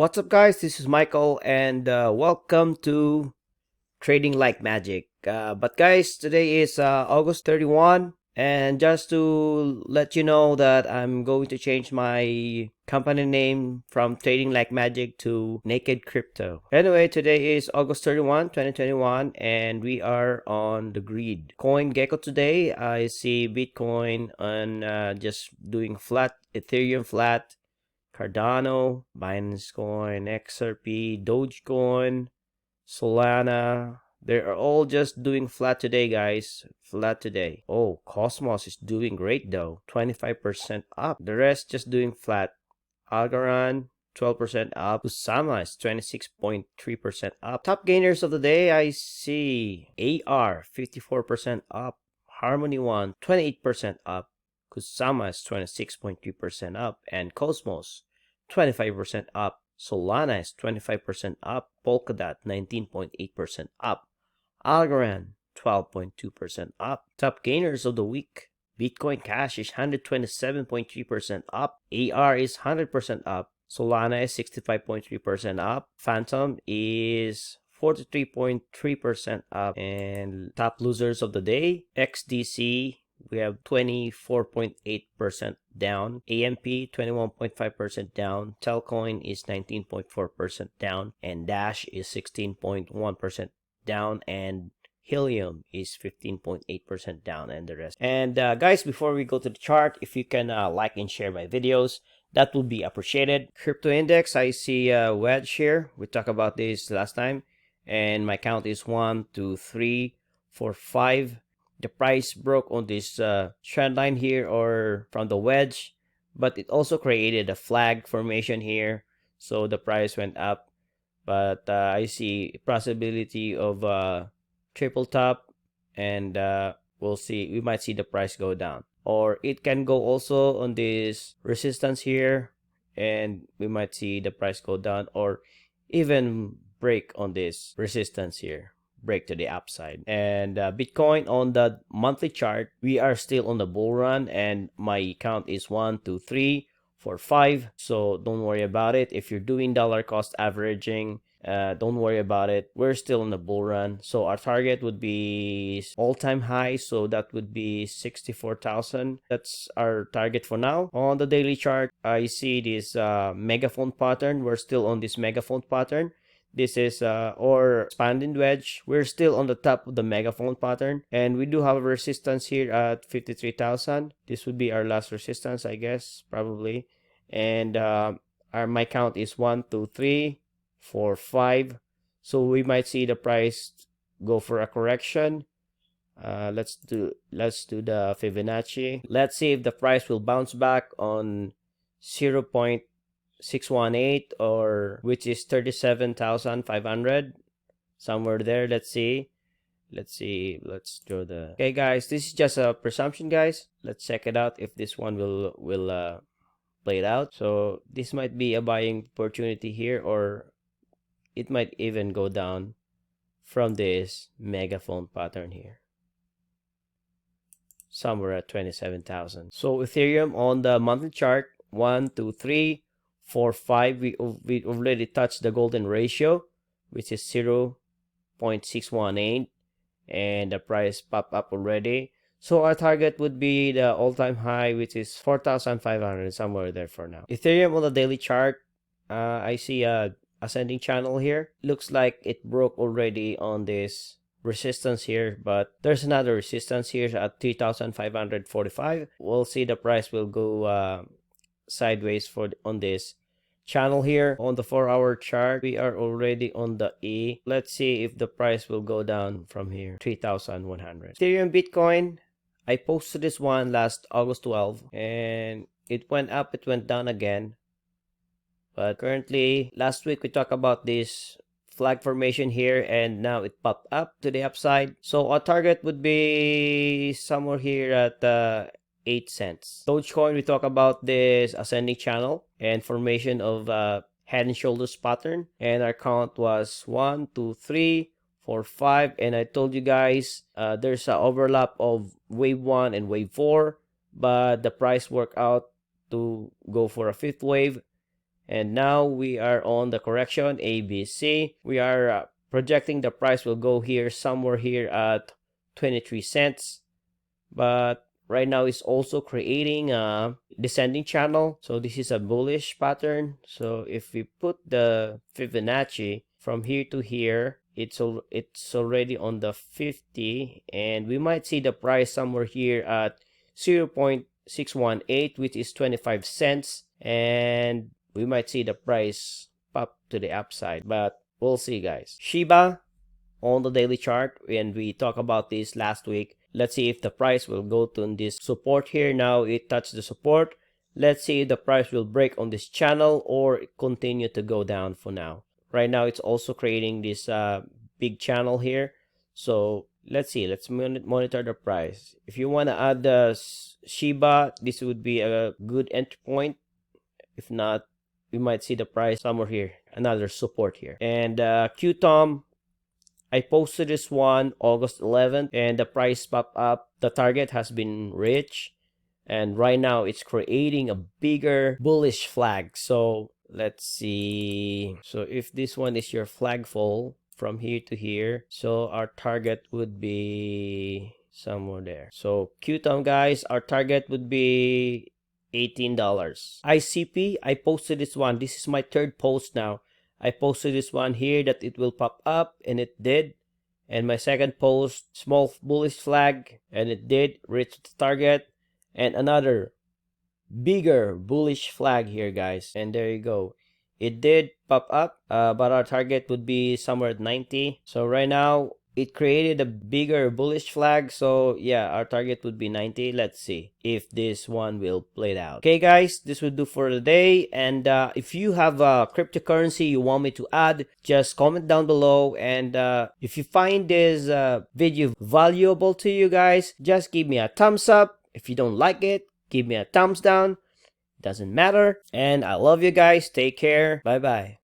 What's up, guys? This is Michael, and welcome to Trading Like Magic. But guys, today is August 31, and just to let you know that I'm going to change my company name from Trading Like Magic to Naked Crypto. Anyway, today is August 31, 2021, and we are on the grid. CoinGecko today, I see Bitcoin on just doing flat, Ethereum flat, Cardano, Binance Coin, XRP, Dogecoin, Solana. They are all just doing flat today, guys. Flat today. Oh, Cosmos is doing great though. 25% up. The rest just doing flat. Algorand, 12% up. Usama is 26.3% up. Top gainers of the day, I see AR, 54% up. Harmony One, 28% up. Kusama is 26.3% up. And Cosmos, 25% up. Solana is 25% up. Polkadot, 19.8% up. Algorand, 12.2% up. Top gainers of the week. Bitcoin Cash is 127.3% up. AR is 100% up. Solana is 65.3% up. Phantom is 43.3% up. And top losers of the day, XDC, we have 24.8% down. AMP 21.5% down. Telcoin is 19.4% down. And Dash is 16.1% down. And Helium is 15.8% down, and the rest. And guys, before we go to the chart, if you can like and share my videos, that would be appreciated. Crypto index, I see a wedge here. We talked about this last time, and my count is 1, 2, 3, 4, 5. The price broke on this trend line here, or from the wedge, but it also created a flag formation here, so the price went up. But I see possibility of triple top, and we'll see. We might see the price go down, or it can go also on this resistance here, and we might see the price go down, or even break on this resistance here, break to the upside. And Bitcoin on the monthly chart, we are still on the bull run, and my count is 1, 2, 3, 4, 5. So don't worry about it. If you're doing dollar cost averaging, don't worry about it. We're still on the bull run. So our target would be all-time high, so that would be 64,000. That's our target for now. On the daily chart, I see this megaphone pattern. We're still on this megaphone pattern. This is or expanding wedge. We're still on the top of the megaphone pattern, and we do have a resistance here at 53,000. This would be our last resistance, I guess, probably. And my count is 1, 2, 3, 4, 5. So we might see the price go for a correction. Let's do the Fibonacci. Let's see if the price will bounce back on 0.618, or which is 37,500, somewhere there. Let's see. Let's draw the. Okay, guys, this is just a presumption, guys. Let's check it out if this one will play it out. So this might be a buying opportunity here, or it might even go down from this megaphone pattern here, somewhere at 27,000. So Ethereum on the monthly chart, 1, 2, 3, 4, 5. We already touched the golden ratio, which is 0.618, and the price popped up already. So our target would be the all-time high, which is 4,500, somewhere there for now. Ethereum on the daily chart, I see a ascending channel here. Looks like it broke already on this resistance here, but there's another resistance here at 3,545. We'll see the price will go sideways on this channel here. On the 4-hour chart, we are already on the E. Let's see if the price will go down from here, 3,100. Ethereum, Bitcoin, I posted this one last August 12, and it went up, it went down again. But currently, last week we talked about this flag formation here, and now it popped up to the upside. So our target would be somewhere here at 8 cents. Dogecoin, we talk about this ascending channel and formation of head and shoulders pattern, and our count was 1, 2, 3, 4, 5. And I told you guys there's an overlap of wave 1 and wave 4, but the price worked out to go for a fifth wave. and now we are on the correction ABC. We are projecting the price will go here somewhere here at 23 cents, but right now it's also creating a descending channel, so this is a bullish pattern. So if we put the Fibonacci from here to here, it's already on the 50, and we might see the price somewhere here at 0.618, which is 25 cents, and we might see the price pop to the upside, but we'll see, guys. Shiba on the daily chart, and we talked about this last week. Let's see if the price will go to this support here. Now it touched the support. Let's see if the price will break on this channel or continue to go down for now. Right now it's also creating this big channel here. So let's see. Let's monitor the price. If you want to add the Shiba, this would be a good entry point. If not, we might see the price somewhere here, another support here. And QTOM, I posted this one August 11th, and the price popped up. The target has been reached, and right now it's creating a bigger bullish flag. So let's see. So if this one is your flagpole from here to here, so our target would be somewhere there. So QTOM, guys, our target would be $18. ICP, I posted this one. This is my third post now. I posted this one here that it will pop up, and it did. And my second post, small bullish flag, and it did reach the target. And another bigger bullish flag here, guys. And there you go. It did pop up, but our target would be somewhere at 90. So right now, it created a bigger bullish flag. So yeah, our target would be 90. Let's see if this one will play out. Okay, guys, this will do for the day. And if you have a cryptocurrency you want me to add, just comment down below. And if you find this video valuable to you guys, just give me a thumbs up. If you don't like it, give me a thumbs down. Doesn't matter. And I love you guys. Take care. Bye bye.